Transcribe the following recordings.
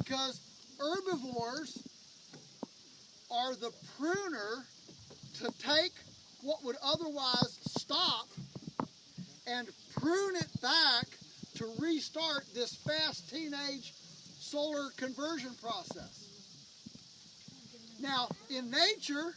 because herbivores are the pruner to take what would otherwise stop and prune it back to restart this fast teenage solar conversion process. Now, in nature,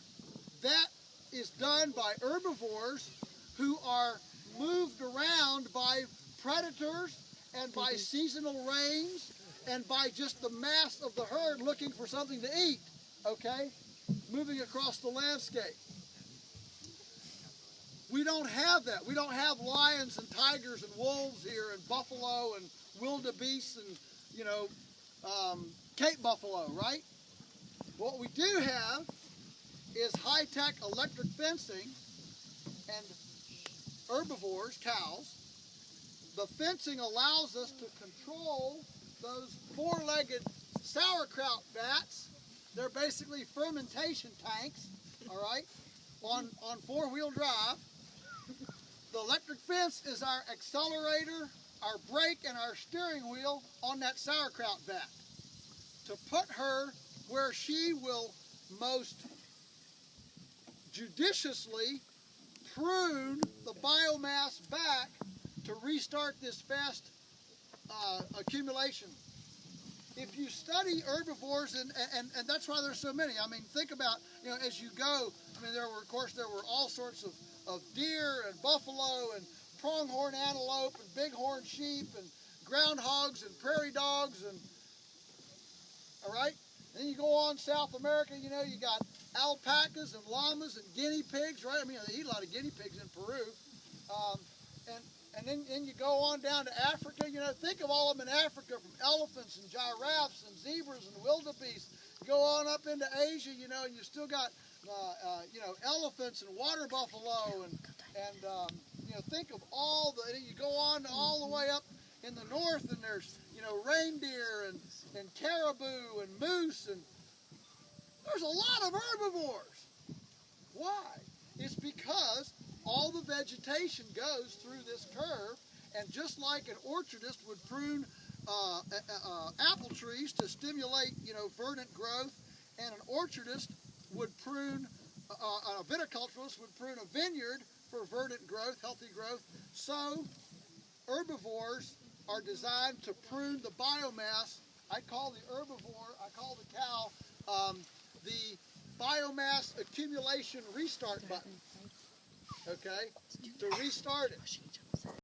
that is done by herbivores who are moved around by predators and by seasonal rains and by just the mass of the herd looking for something to eat, okay? Moving across the landscape. We don't have that. We don't have lions and tigers and wolves here and buffalo and wildebeest and, you know, Cape buffalo, right? What we do have is high-tech electric fencing and herbivores, cows. The fencing allows us to control those four-legged sauerkraut vats. They're basically fermentation tanks, all right, on four-wheel drive. The electric fence is our accelerator, our brake, and our steering wheel on that sauerkraut vat to put her where she will most judiciously prune the biomass back to restart this fast accumulation. If you study herbivores, and that's why there's so many. I mean, think about, you know, as you go, I mean, there were all sorts of deer and buffalo and pronghorn antelope and bighorn sheep and groundhogs and prairie dogs and, all right? And then you go on South America, you know, you got alpacas and llamas and guinea pigs, right? I mean, they eat a lot of guinea pigs in Peru. And then you go on down to Africa, you know, think of all of them in Africa, from elephants and giraffes and zebras and wildebeest. You go on up into Asia, you know, and you still got, you know, elephants and water buffalo and you know, think of all the, you go on all the way up in the north and there's, you know, reindeer and caribou and moose, and there's a lot of herbivores. Why? It's because all the vegetation goes through this curve, and just like an orchardist would prune apple trees to stimulate, you know, verdant growth, and an orchardist would prune, a viticulturist would prune a vineyard for verdant growth, healthy growth, so herbivores are designed to prune the biomass. I call the herbivore, I call the cow, the biomass accumulation restart button, okay, to restart it.